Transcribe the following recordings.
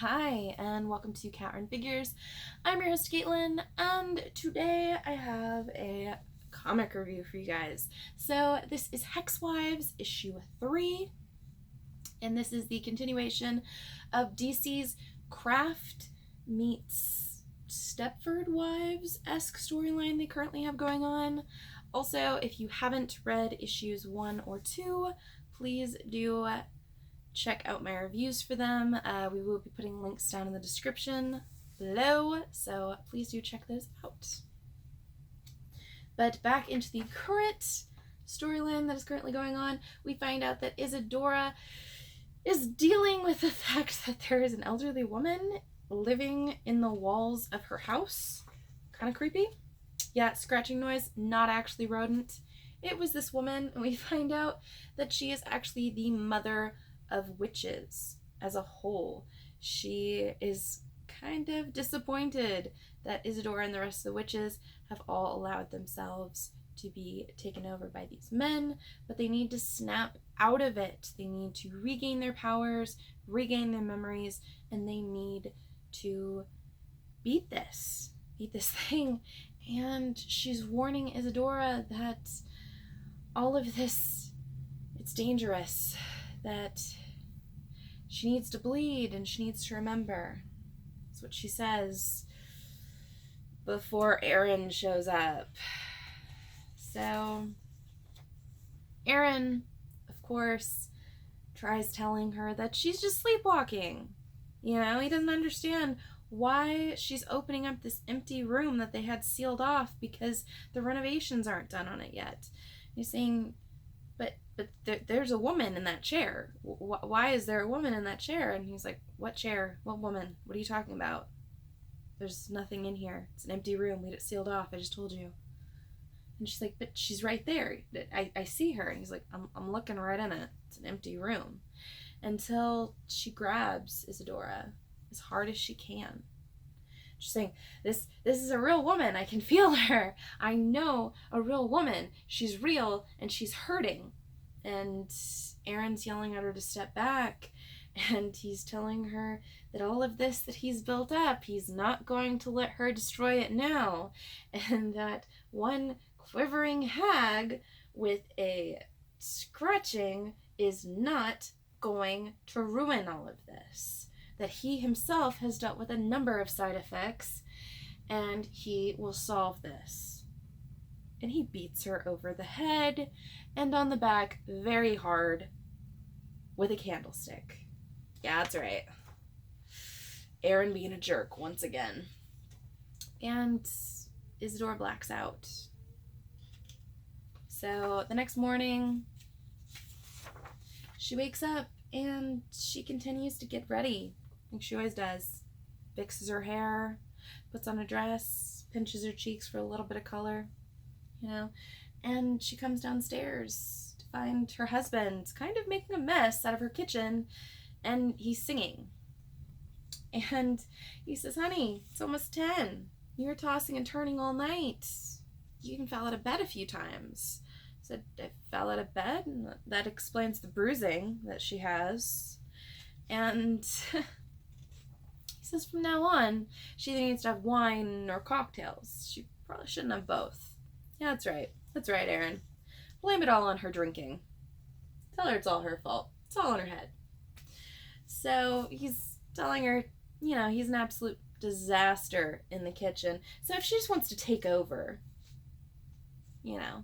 Hi, and welcome to Catherine Figures. I'm your host, Caitlin, and today I have a comic review for you guys. So this is Hex Wives, issue 3, and this is the continuation of DC's Craft meets Stepford Wives-esque storyline they currently have going on. Also, if you haven't read issues 1 or 2, please do check out my reviews for them. We will be putting links down in the description below, so please do check those out. But back into the current storyline that is currently going on, we find out that Isadora is dealing with the fact that there is an elderly woman living in the walls of her house. Kind of creepy. Yeah, scratching noise, not actually rodent. It was this woman, and we find out that she is actually the mother of witches as a whole. She is kind of disappointed that Isadora and the rest of the witches have all allowed themselves to be taken over by these men, but they need to snap out of it. They need to regain their powers, regain their memories, and they need to beat this thing. And she's warning Isadora that all of this, it's dangerous, that she needs to bleed and she needs to remember. That's what she says before Aaron shows up. So Aaron, of course, tries telling her that she's just sleepwalking. You know, he doesn't understand why she's opening up this empty room that they had sealed off because the renovations aren't done on it yet. He's saying, but there's a woman in that chair. Why is there a woman in that chair? And he's like, what chair? What woman? What are you talking about? There's nothing in here. It's an empty room. We had it sealed off. I just told you. And she's like, but she's right there. I see her. And he's like, I'm looking right in it. It's an empty room. Until she grabs Isadora as hard as she can. She's saying, this is a real woman. I can feel her. I know a real woman. She's real and she's hurting. And Aaron's yelling at her to step back. And he's telling her that all of this that he's built up, he's not going to let her destroy it now. And that one quivering hag with a scratching is not going to ruin all of this. That he himself has dealt with a number of side effects, and he will solve this. And he beats her over the head and on the back very hard with a candlestick. Yeah, that's right. Aaron being a jerk once again. And Isadora blacks out. So the next morning, she wakes up and she continues to get ready. Like she always does. Fixes her hair, puts on a dress, pinches her cheeks for a little bit of color, you know, and she comes downstairs to find her husband kind of making a mess out of her kitchen, and he's singing. And he says, honey, it's almost 10. You were tossing and turning all night. You even fell out of bed a few times. I said, I fell out of bed, and that explains the bruising that she has. And he says from now on, she either needs to have wine or cocktails. She probably shouldn't have both. Yeah, that's right. That's right, Aaron. Blame it all on her drinking. Tell her it's all her fault. It's all in her head. So he's telling her, you know, he's an absolute disaster in the kitchen. So if she just wants to take over, you know.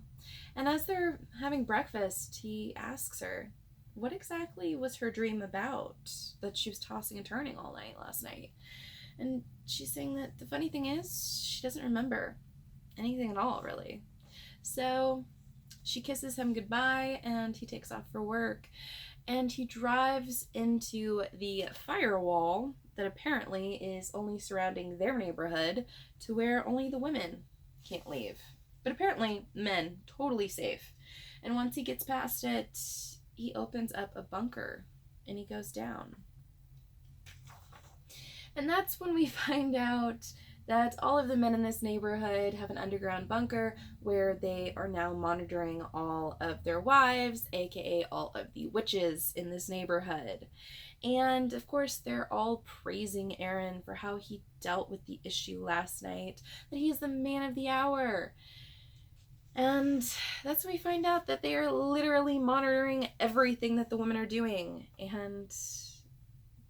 And as they're having breakfast, he asks her, what exactly was her dream about that she was tossing and turning all night last night? And she's saying that the funny thing is she doesn't remember anything at all, really. So she kisses him goodbye and he takes off for work. And he drives into the firewall that apparently is only surrounding their neighborhood to where only the women can't leave. But apparently men, totally safe. And once he gets past it, he opens up a bunker and he goes down. And that's when we find out that all of the men in this neighborhood have an underground bunker where they are now monitoring all of their wives, aka all of the witches in this neighborhood. And of course, they're all praising Aaron for how he dealt with the issue last night, that he's the man of the hour. And that's when we find out that they are literally monitoring everything that the women are doing. And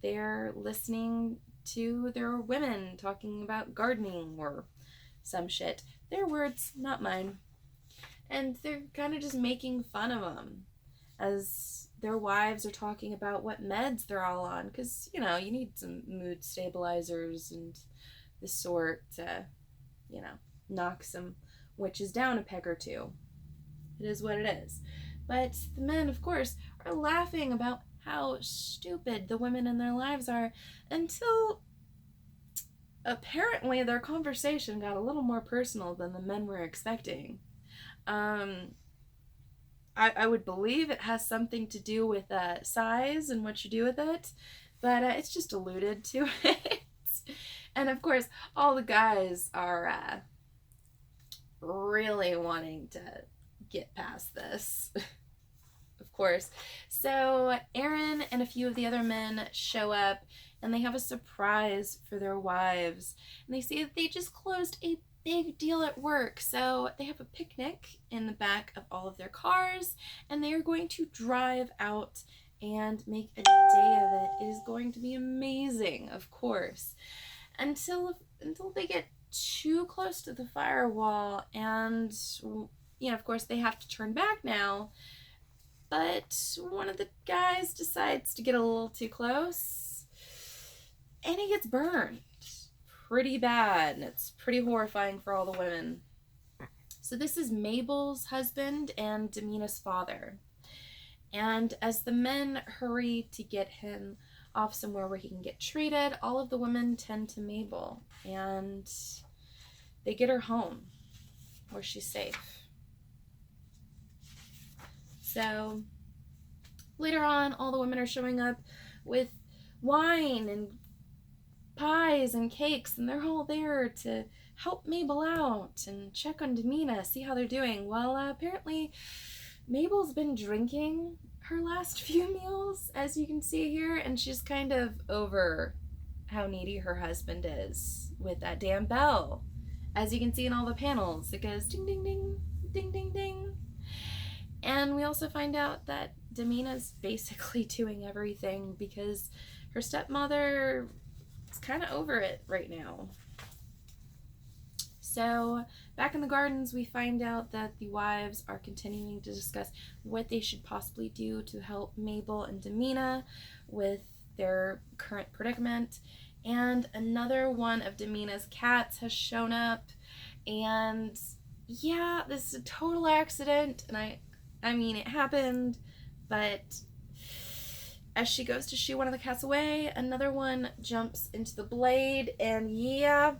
they're listening to their women talking about gardening or some shit. Their words, not mine. And they're kind of just making fun of them as their wives are talking about what meds they're all on. Because, you know, you need some mood stabilizers and the sort to, you know, knock some witches down a peg or two. It is what it is. But the men, of course, are laughing about how stupid the women in their lives are until apparently their conversation got a little more personal than the men were expecting. I would believe it has something to do with size and what you do with it, but it's just alluded to it. And of course, all the guys are really wanting to get past this. Of course. So Aaron and a few of the other men show up and they have a surprise for their wives. And they say that they just closed a big deal at work. So they have a picnic in the back of all of their cars and they are going to drive out and make a day of it. It is going to be amazing, of course. Until they get too close to the firewall and, you know, of course they have to turn back now. But one of the guys decides to get a little too close and he gets burned pretty bad, and it's pretty horrifying for all the women. So this is Mabel's husband and Demina's father. And as the men hurry to get him off somewhere where he can get treated, all of the women tend to Mabel and they get her home where she's safe. So later on, all the women are showing up with wine and pies and cakes, and they're all there to help Mabel out and check on Demina, see how they're doing. Well, apparently Mabel's been drinking her last few meals, as you can see here, and she's kind of over how needy her husband is with that damn bell. As you can see in all the panels, it goes ding ding ding, ding ding ding. And we also find out that Demina's basically doing everything because her stepmother is kind of over it right now. So back in the gardens, we find out that the wives are continuing to discuss what they should possibly do to help Mabel and Demina with their current predicament. And another one of Demina's cats has shown up. And yeah, this is a total accident. And I mean, it happened, but as she goes to shoo one of the cats away, another one jumps into the blade, and yeah,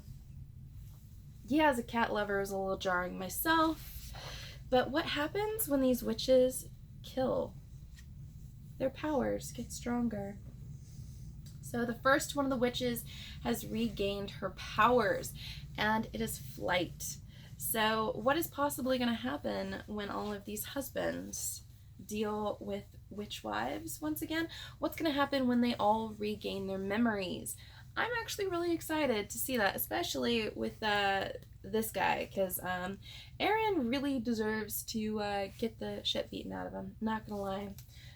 as a cat lover, it was a little jarring myself. But what happens when these witches kill? Their powers get stronger. So the first one of the witches has regained her powers, and it is flight. So what is possibly going to happen when all of these husbands deal with witch wives once again? What's going to happen when they all regain their memories? I'm actually really excited to see that, especially with this guy, because Aaron really deserves to get the shit beaten out of him, not gonna lie.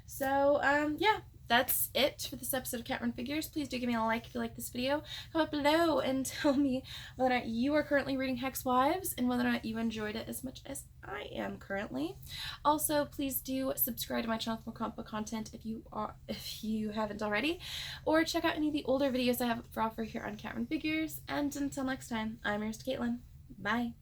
So yeah, that's it for this episode of Cat Run Figures. Please do give me a like if you like this video. Comment below and tell me whether or not you are currently reading Hex Wives and whether or not you enjoyed it as much as I am currently. Also, please do subscribe to my channel for more comic book content if you haven't already, or check out any of the older videos I have for offer here on Cat Run Figures. And until next time, I'm your host, Caitlin. Bye.